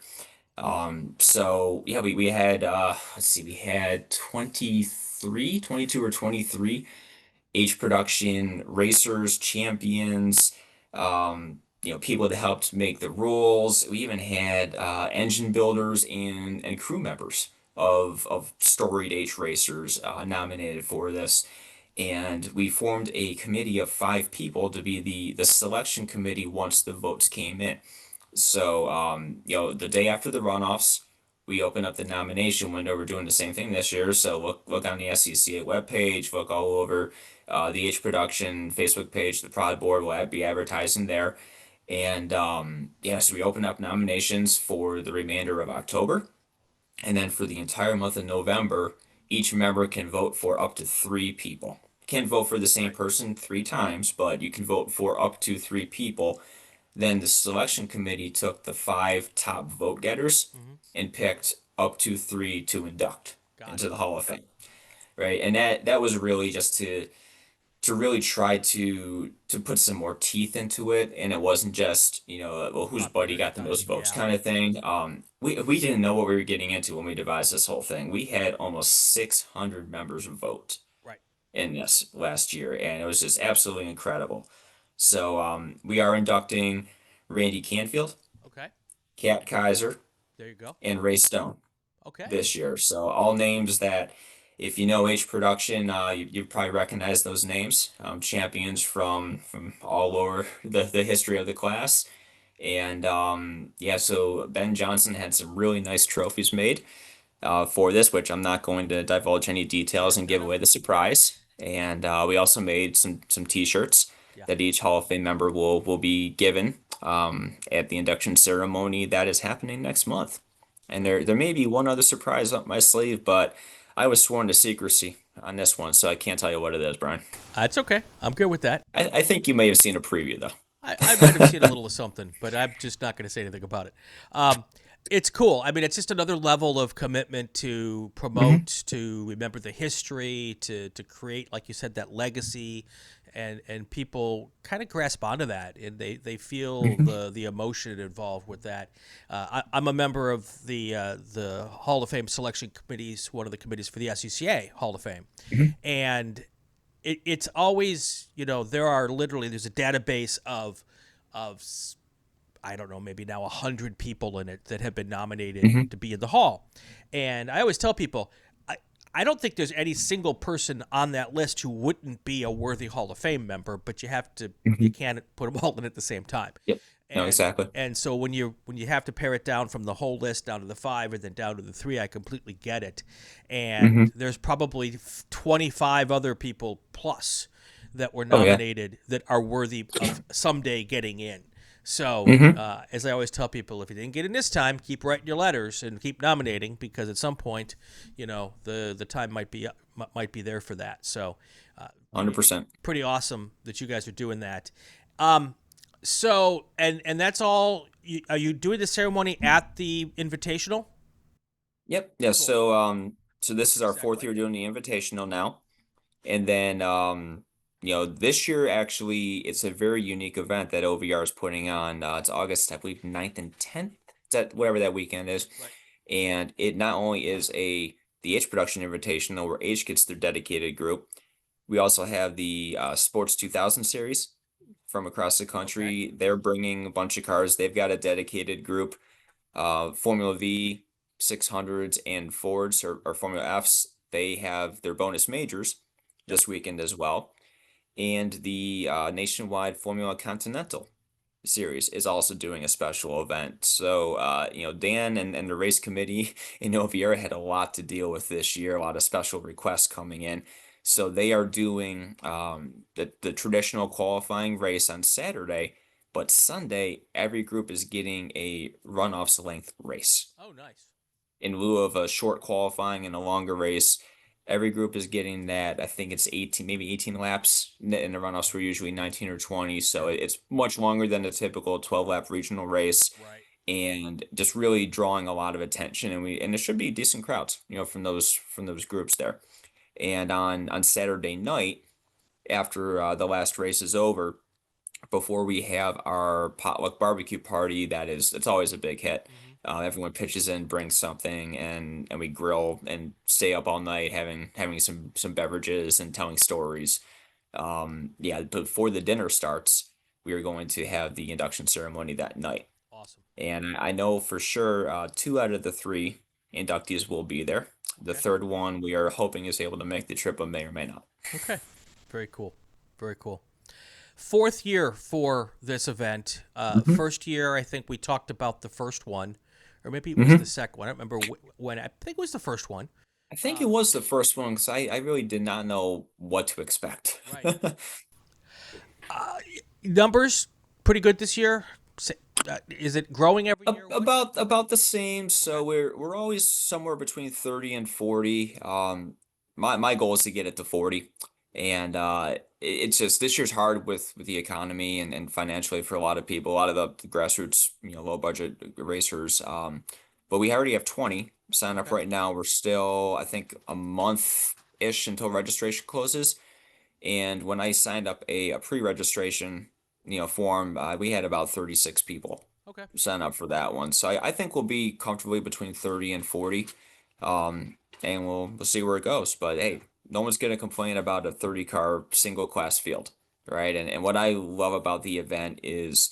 So yeah, we had let's see, we had 22 or 23 H production racers, champions, people that helped make the rules. We even had engine builders and crew members of storied H racers nominated for this. And we formed a committee of 5 people to be the selection committee once the votes came in. So, the day after the runoffs, we open up the nomination window. We're doing the same thing this year. So look on the SCCA webpage, look all over the H Production Facebook page, the Prod Board will be advertising there. And so we open up nominations for the remainder of October. And then for the entire month of November, each member can vote for up to 3 people. Can't vote for the same Right. person 3 times, but you can vote for up to 3 people. Then the selection committee took the 5 top vote getters Hmm. and picked up to 3 to induct Got into it. the Hall of Fame, right? And that was really just to really try to put some more teeth into it, and it wasn't just well, whose buddy Popularity got the study. most votes Yeah. kind of thing. We didn't know what we were getting into when we devised this whole thing. We had almost 600 members vote Right. in this last year, and it was just absolutely incredible. So we are inducting Randy Canfield, Okay. Kat Kaiser, There you go. and Ray Stone Okay. this year. So all names that, if you know H Production, you probably recognize those names. Champions from all over the history of the class. And so Ben Johnson had some really nice trophies made for this, which I'm not going to divulge any details Right. and No. give No. away the surprise. And we also made some T-shirts Yeah. that each Hall of Fame member will be given at the induction ceremony that is happening next month. And Very there cool. may be one other surprise up my sleeve, but I was sworn to secrecy on this one, so I can't tell you what it is, Brian. That's okay. I'm good with that. I think you may have seen a preview though. I might have seen a little of something, but I'm just not going to say anything about it. Um, it's cool. I mean, it's just another level of commitment to promote, Hmm. to remember the history, to create, like you said, that legacy, and people kind of grasp onto that, and they feel Hmm. the emotion involved with that. I'm a member of the Hall of Fame selection committees, one of the committees for the SCCA Hall of Fame, Hmm. and it's always, there are literally, there's a database of I don't know, maybe now 100 people in it that have been nominated Hmm. to be in the hall. And I always tell people, I don't think there's any single person on that list who wouldn't be a worthy Hall of Fame member, but you Hmm. can't put them all in at the same time. Yep. No, And exactly. and so when you have to pare it down from the whole list down to the five and then down to the three, I completely get it. And Hmm. there's probably 25 other people plus that were Oh yeah. nominated that are worthy of someday getting in. So, Hmm. as I always tell people, if you didn't get in this time, keep writing your letters and keep nominating, because at some point, the time might be there for that. So, pretty 100%. pretty awesome that you guys are doing that. Um, and that's all. Are you doing the ceremony at the Invitational? Yep. Yeah. Cool. So this is our fourth Segue. year doing the Invitational now. And then, this year actually it's a very unique event that OVR is putting on. It's August, I believe, 9th and 10th. That whatever that weekend is. Right. And it not only is the H Production Invitational where H gets their dedicated group, we also have the Sports 2000 series from across the Okay. country. They're bringing a bunch of cars. They've got a dedicated group. Formula V, 600s, and Fords or Formula Fs, they have their bonus majors Yep. this weekend as well. And the Nationwide Formula Continental series is also doing a special event. So, Dan and the race committee in Noviera had a lot to deal with this year, a lot of special requests coming in. So they are doing the traditional qualifying race on Saturday, but Sunday, every group is getting a runoffs length race Oh, nice. in lieu of a short qualifying and a longer race. Every group is getting that. I think it's 18, maybe 18 laps, and the runoffs were usually 19 or 20. So Okay. it's much longer than a typical 12-lap regional race, Right. and just really drawing a lot of attention. And it should be decent crowds, from those groups there. And on Saturday night, after the last race is over, before we have our potluck barbecue party, it's always a big hit. Hmm. Everyone pitches in, brings something, and we grill and stay up all night having some beverages and telling stories. Yeah, before the dinner starts, we are going to have the induction ceremony that night. Awesome. And I know for sure two out of the three inductees will be there. The Okay. third one we are hoping is able to make the trip, but may or may not. Okay. Very cool. Very cool. Fourth year for this event. Hmm. First year, I think we talked about the first one, or maybe it was the Hmm. second one. I don't remember when. I think it was the first one. I think it Um, was the first one because I really did not know what to expect. right. Uh, Numbers pretty good this year. Is it growing every year? About the same. Okay. So we're always somewhere between 30 and 40. My goal is to get it to 40. And it's just this year's hard with the economy and financially for a lot of people, a lot of the grassroots, low budget racers. But we already have 20 signed up Okay. right now. We're still, I think, a month-ish until registration closes. And when I signed up a pre-registration, form, we had about 36 people Okay. sign up for that one. So I think we'll be comfortably between 30 and 40. And we'll see where it goes. But Yeah. hey, no one's gonna complain about a 30 car single class field, right? And what I love about the event is,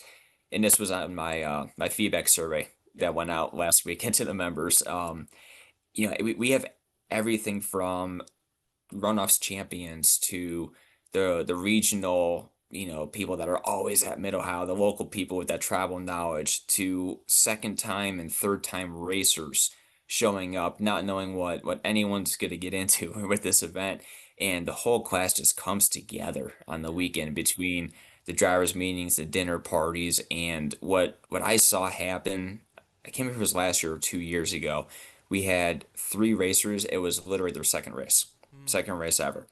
and this was on my feedback survey Yep. that went out last weekend to the members. We have everything from runoffs champions to the regional, people that are always at Mid Ohio, the local people with that travel knowledge, to second time and third time racers showing up, not knowing what anyone's going to get into with this event. And the whole class just comes together on the Yeah. weekend between the drivers' meetings, the dinner parties, and what I saw happen. I can't remember if it was last year or 2 years ago. We had three racers. It was literally their Mm. second race ever.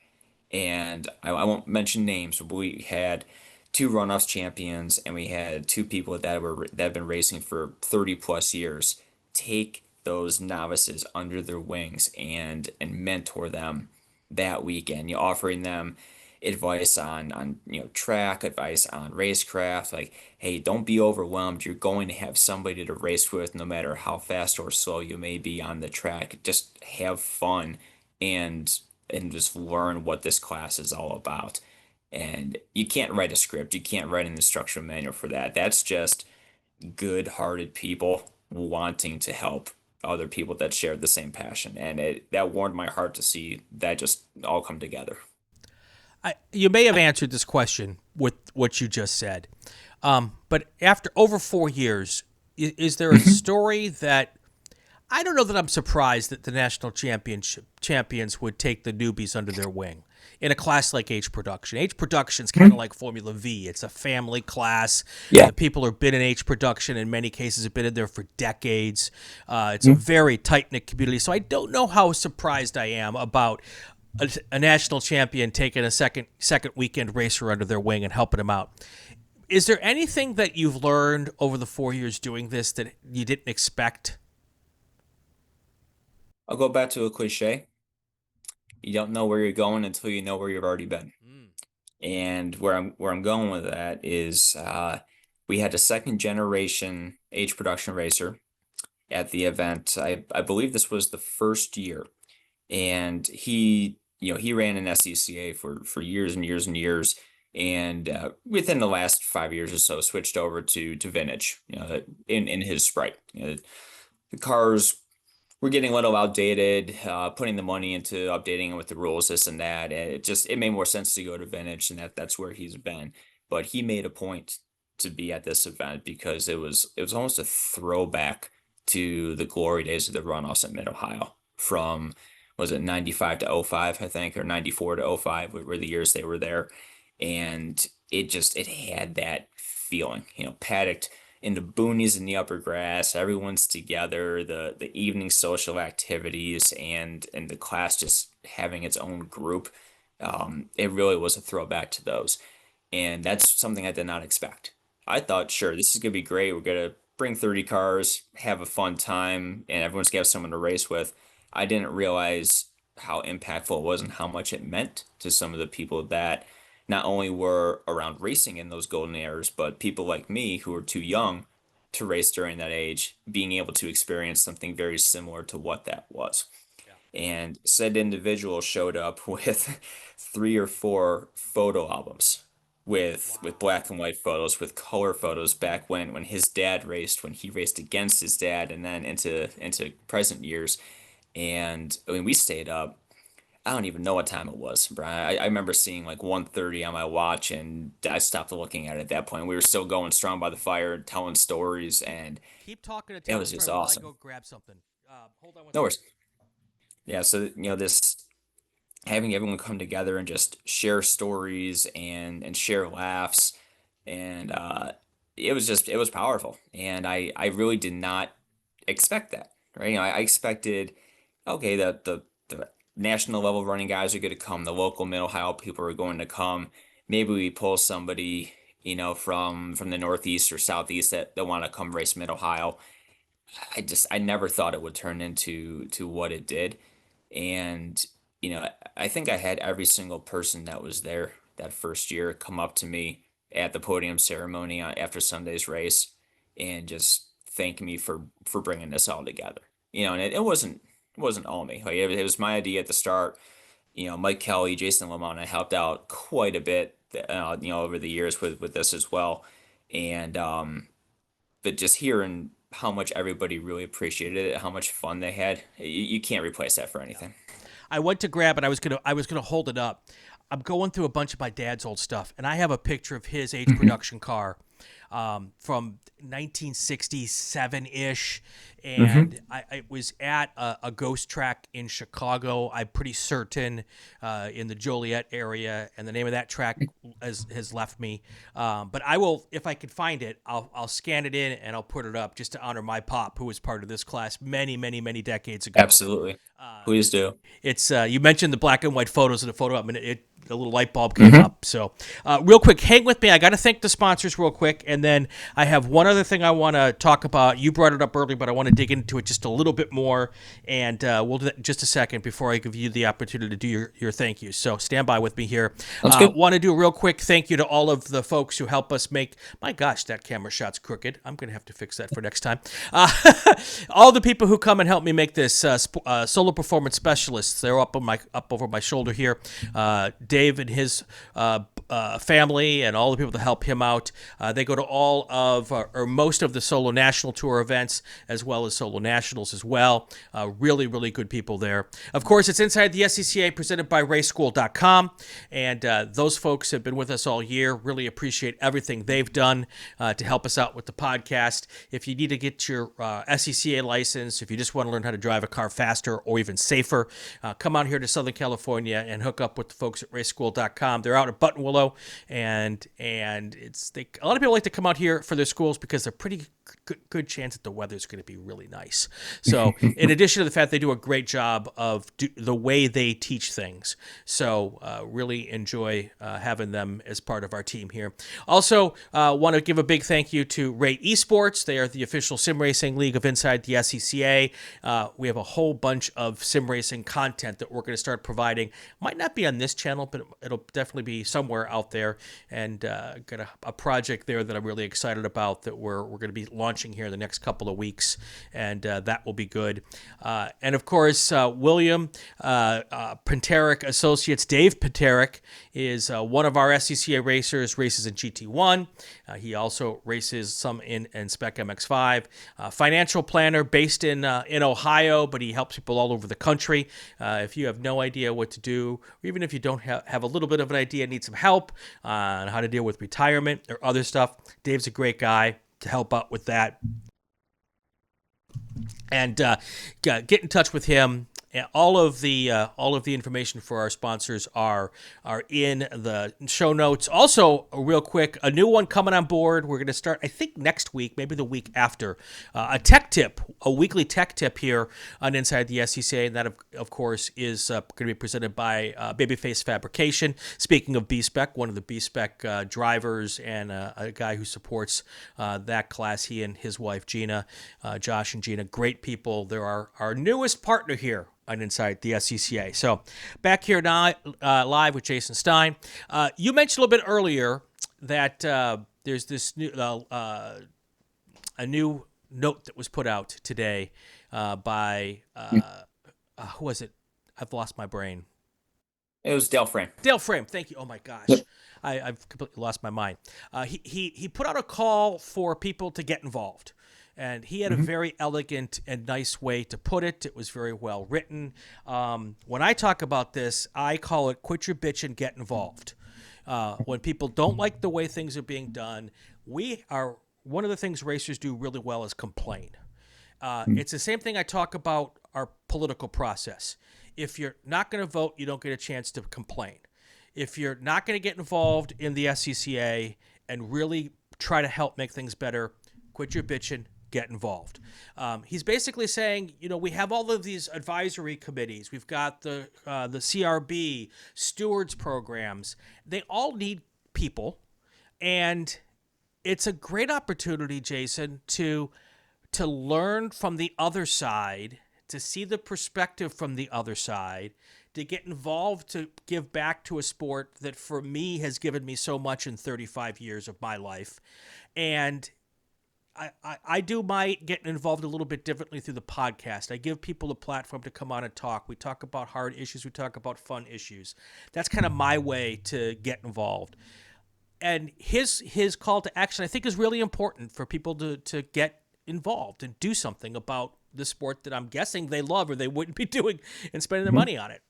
And I won't mention names, but we had two runoffs champions and we had two people that have been racing for 30 plus years take those novices under their wings and mentor them that weekend. You offering them advice on track, advice on racecraft, like, hey, don't be overwhelmed. You're going to have somebody to race with no matter how fast or slow you may be on the track. Just have fun and and just learn what this class is all about. And you can't write a script, you can't write an instructional manual for that. That's just good-hearted people wanting to help other people that share the same passion. And it that warmed my heart to see that just all come together. You may have answered this question with what you just said, but after over 4 years, is there a story that I don't know that I'm surprised that the national championship champions would take the newbies under their wing in a class like H production. H production is kind of like Formula V. It's a family class. Yeah. The people who've been in H production in many cases have been in there for decades. It's a very tight knit community. So I don't know how surprised I am about a national champion taking a second weekend racer under their wing and helping him out. Is there anything that you've learned over the 4 years doing this that you didn't expect? I'll go back to a cliche. You don't know where you're going until you know where you've already been. Mm. And where I'm going with that is we had a second generation H production racer at the event. I believe this was the first year, and he ran an SCCA for years and years and years, and within the last 5 years or so switched over to vintage. In his Sprite. The cars were getting a little outdated, putting the money into updating it with the rules, this and that. And it made more sense to go to vintage, and that's where he's been. But he made a point to be at this event because it was almost a throwback to the glory days of the runoffs at Mid Ohio from was it 95 to '05, I think, or 94 to '05 were the years they were there. And it had that feeling, paddocked in the boonies in the upper grass. Everyone's together, the evening social activities and the class just having its own group. It really was a throwback to those. And that's something I did not expect. I thought, sure, this is gonna be great. We're gonna bring 30 cars, have a fun time, and everyone's gonna have someone to race with. I didn't realize how impactful it was and how much it meant to some of the people that not only were around racing in those golden eras, but people like me who were too young to race during that age, being able to experience something very similar to what that was. Yeah. And said individual showed up with 3 or 4 photo albums with Wow. black and white photos, with color photos back when his dad raced, when he raced against his dad, and then into present years. And I mean, we stayed up. I don't even know what time it was, Brian. I remember seeing like 1:30 on my watch, and I stopped looking at it at that point. We were still going strong by the fire, telling stories, and Keep talking to it tell the was just story while I awesome. go grab something. Hold on one No second. worries. Yeah, so this having everyone come together and just share stories and share laughs, and it was powerful, and I really did not expect that, right? I expected, okay, the national level running guys are going to come, the local Mid Ohio people are going to come. Maybe we pull somebody, from the Northeast or Southeast that want to come race Mid Ohio. I never thought it would turn into what it did. And, I think I had every single person that was there that first year come up to me at the podium ceremony after Sunday's race and just thank me for bringing this all together. And it wasn't all me. Like it was my idea at the start. Mike Kelly, Jason Lamont, I helped out quite a bit, over the years with this as well. And but just hearing how much everybody really appreciated it, how much fun they had, you can't replace that for Yeah. anything. I went to grab it. I was gonna hold it up. I'm going through a bunch of my dad's old stuff, and I have a picture of his H Hmm. production car from 1967 ish, Hmm. and I was at a ghost track in Chicago. I'm pretty certain in the Joliet area, and the name of that track has left me. But I will, if I can find it, I'll scan it in and I'll put it up just to honor my pop, who was part of this class many, many, many decades ago. Absolutely. Uh, Please do. it's you mentioned the black and white photos of the photo op, and a little light bulb came Hmm. up. So, real quick, hang with me. I got to thank the sponsors real quick, and then I have one other thing I want to talk about. You brought it up earlier, but I want to dig into it just a little bit more, and we'll do that in just a second before I give you the opportunity to do your thank yous. So, stand by with me here. That's good. Want to do a real quick thank you to all of the folks who help us make. My gosh, that camera shot's crooked. I'm gonna have to fix that for next time. All the people who come and help me make this solo performance specialists. They're up over my shoulder here. Dave and his family and all the people that help him out. They go to all of or most of the solo national tour events as well as solo nationals as well. Really, really good people there. Of course, it's Inside the SCCA presented by raceschool.com. And those folks have been with us all year. Really appreciate everything they've done to help us out with the podcast. If you need to get your SCCA license, if you just want to learn how to drive a car faster or even safer, come out here to Southern California and hook up with the folks at raceschool.com. They're out at Buttonwillow, and a lot of people like to come out here for their schools because they're pretty good chance that the weather's going to be really nice. So, in addition to the fact they do a great job of the way they teach things, so really enjoy having them as part of our team here. Also, want to give a big thank you to Ray Esports. They are the official sim racing league of Inside the SCCA. We have a whole bunch of sim racing content that we're going to start providing. Might not be on this channel, but it'll definitely be somewhere out there. And got a project there that I'm really excited about that we're going to be launching here in the next couple of weeks, and that will be good. And of course, William Panteric Associates, Dave Panteric, is one of our SCCA racers, races in GT1. He also races some in Spec MX5. Financial planner based in Ohio, but he helps people all over the country. If you have no idea what to do, or even if you don't have a little bit of an idea, need some help on how to deal with retirement or other stuff, Dave's a great guy to help out with that. And get in touch with him. All of the information for our sponsors are in the show notes. Also, real quick, a new one coming on board. We're going to start, I think, next week, maybe the week after. A tech tip, a weekly tech tip here on Inside the SCCA, and that, of course, is going to be presented by Babyface Fabrication. Speaking of B-Spec, one of the B-Spec drivers and a guy who supports that class, he and his wife, Gina, Josh and Gina, great people. They're our newest partner here on Inside the SCCA. So back here now, live with Jason Stine. You mentioned a little bit earlier that there's this new a new note that was put out today by who was it? I've lost my brain. It was Dale Frame. Dale Frame. Thank you. Oh my gosh. Yep. I've completely lost my mind. He put out a call for people to get involved. And he had a very elegant and nice way to put it. It was very well written. When I talk about this, I call it quit your bitch and get involved. When people don't like the way things are being done, one of the things racers do really well is complain. It's the same thing I talk about our political process. If you're not going to vote, you don't get a chance to complain. If you're not going to get involved in the SCCA and really try to help make things better, quit your bitching, get involved. He's basically saying, we have all of these advisory committees. We've got the CRB, stewards programs. They all need people, and it's a great opportunity, Jason, to learn from the other side, to see the perspective from the other side, to get involved, to give back to a sport that for me has given me so much in 35 years of my life. And I do my getting involved a little bit differently through the podcast. I give people a platform to come on and talk. We talk about hard issues. We talk about fun issues. That's kind of my way to get involved. And his call to action, I think, is really important for people to get involved and do something about the sport that I'm guessing they love or they wouldn't be doing and spending their money on it.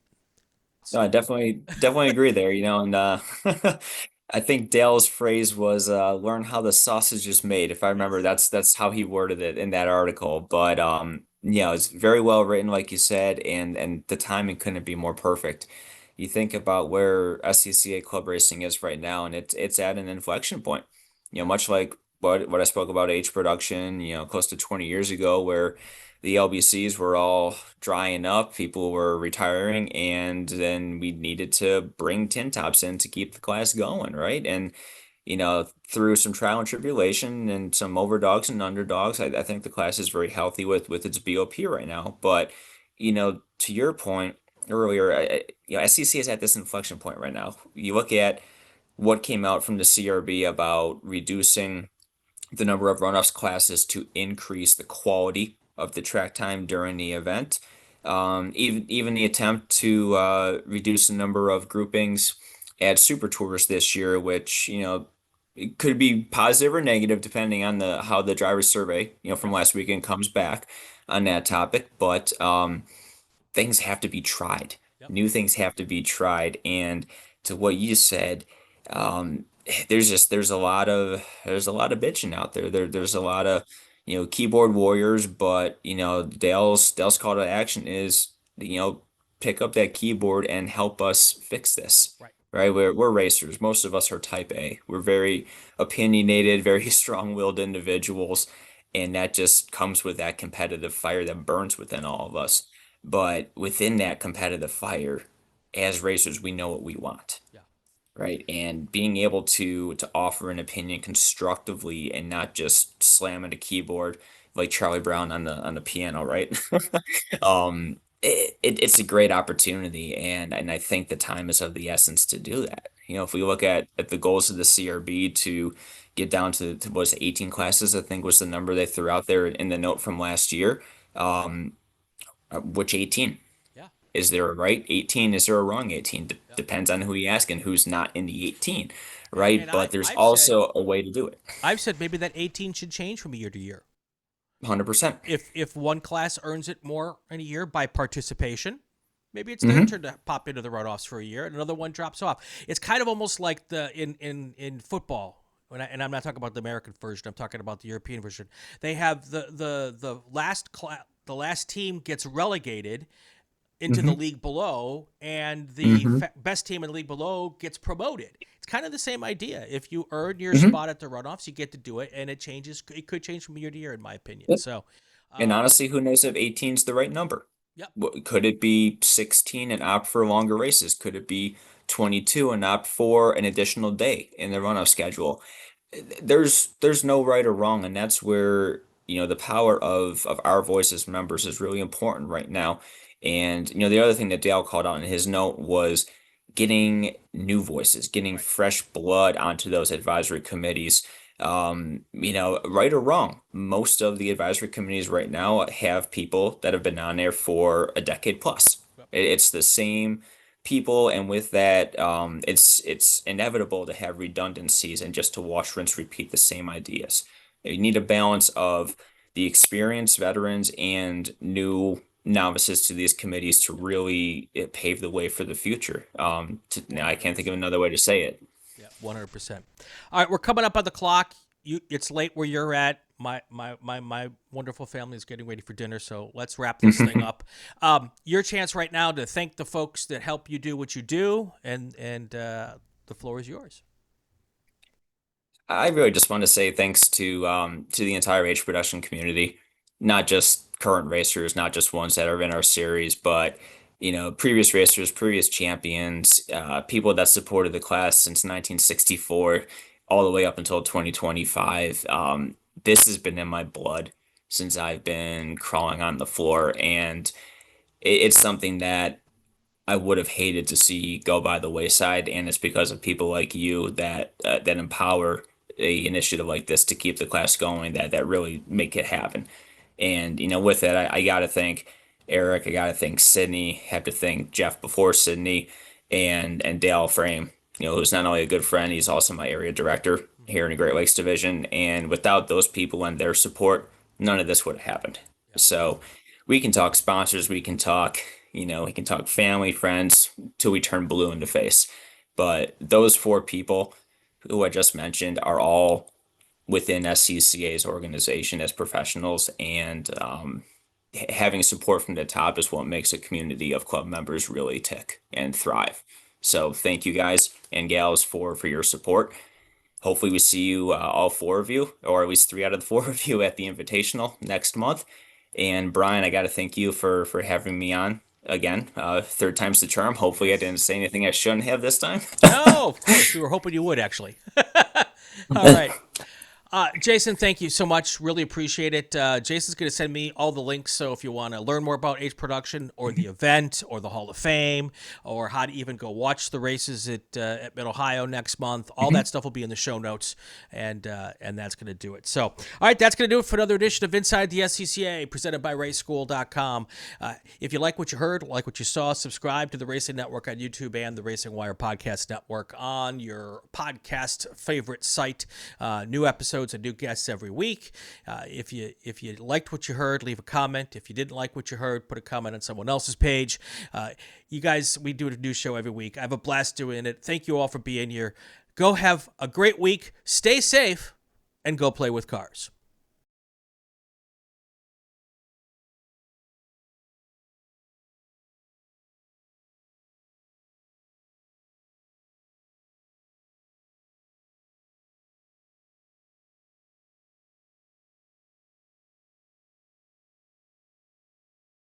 No, I definitely agree there, and I think Dale's phrase was learn how the sausage is made. If I remember, that's how he worded it in that article. But it's very well written, like you said, and the timing couldn't be more perfect. You think about where SCCA club racing is right now, and it's at an inflection point. Much like what I spoke about age production, close to 20 years ago, where the LBCs were all drying up, people were retiring, and then we needed to bring tin tops in to keep the class going, right? And through some trial and tribulation and some overdogs and underdogs, I think the class is very healthy with its BOP right now. But to your point earlier, SCC is at this inflection point right now. You look at what came out from the CRB about reducing the number of runoffs classes to increase the quality of the track time during the event. Even the attempt to reduce the number of groupings at Super Tours this year, which it could be positive or negative depending on the how the driver survey from Yep. last weekend comes back on that topic. But things have to be tried. Yep. New things have to be tried. And to what you said, um, there's a lot of bitching out there. Yep. There's a lot of keyboard warriors, but Dale's call to action is pick up that keyboard and help us fix this. Right. Right? We're racers. Most of us are type A. We're very opinionated, very strong-willed individuals, and that just comes with that competitive fire that burns within all of us. But within that competitive fire, as racers, we know what we want, Yeah. right? And being able to offer an opinion constructively and not just slam at a keyboard like Charlie Brown on the piano, right? It's a great opportunity, and I think the time is of the essence to do that. If we look at the goals of the CRB to get down to was it 18 classes, I think was the number they threw out there in the note from last year. Um, which 18? Yeah. Is there a right 18? Is there a wrong 18? Yep. Depends on who you ask and who's not in the 18, And right? But there's I've said also a way to do it. maybe that 18 should change from year to year. 100%. If one class earns it more in a year by participation, maybe it's their Hmm. turn to pop into the runoffs for a year, and another one drops off. It's kind of almost like the in football. And I'm not talking about the American version. I'm talking about the European version. They have the last team gets relegated into the Hmm. league below, and the Hmm. best team in the league below gets promoted. It's kind of the same idea. If you earn your Hmm. spot at the runoffs, you get to do it, and it changes. It could change from year to year, in my opinion. Yep. So, And um, honestly, who knows if 18 is the right number? yep, Could it be 16 and opt for longer races? Could it be 22 and opt for an additional day in the runoff schedule? There's no right or wrong, and that's where the power of our voice as members is really important right now. And the other thing that Dale called out in his note was getting new voices, getting right, fresh blood onto those advisory committees. Right or wrong, most of the advisory committees right now have people that have been on there for a decade plus. yep, It's the same people, and with that, it's inevitable to have redundancies and just to wash, rinse, repeat the same ideas. You need a balance of the experienced veterans and new novices to these committees to yep, really pave the way for the future. one I hundred can't think of percent. another way to say it. Yeah, 100%. All right, we're coming up on the clock. It's late where you're at. My wonderful family is getting ready for dinner, so let's wrap this thing up. Your chance right now to thank the folks that help you do what you do, and the floor is yours. I really just want to say thanks to the entire H production community, not just current racers, not just ones that are in our series, but previous racers, previous champions, people that supported the class since 1964, all the way up until 2025. This has been in my blood since I've been crawling on the floor, and it's something that I would have hated to see go by the wayside, and it's because of people like you that empower a initiative like this to keep the class going that really make it happen. And with that, I got to thank Eric, I got to thank Sydney, have to thank Jeff before Sydney, and Dale Frame. Who's not only a good friend, he's also my area director Mm-hmm. here in the Great Lakes Division. And without those people and their support, none of this would have happened. Yeah, So we can talk sponsors, we can talk family, friends, till we turn blue in the face. But those four people who I just mentioned are all within SCCA's organization as professionals, and having support from the top is what makes a community of club members really tick and thrive. So thank you guys and gals for your support. Hopefully we see you all four of you, or at least three out of the four of you at the Invitational next month. And Brian, I got to thank you for having me on again. Third time's the charm. Hopefully, I didn't say anything I shouldn't have this time. No, of course. We were hoping you would, actually. All right. Jason, thank you so much. Really appreciate it. Jason's going to send me all the links. So if you want to learn more about H Production or the event or the Hall of Fame or how to even go watch the races at Mid Ohio next month, all that stuff will be in the show notes, and that's going to do it. So, all right, that's going to do it for another edition of Inside the SCCA presented by RaceSchool.com. If you like what you heard, like what you saw, subscribe to the Racing Network on YouTube and the Racing Wire Podcast Network on your podcast favorite site. New episodes and new guests every week. If you liked what you heard, leave a comment. If you didn't like what you heard, put a comment on someone else's page. You guys, we do a new show every week. I have a blast doing it. Thank you all for being here. Go have a great week. Stay safe and go play with cars.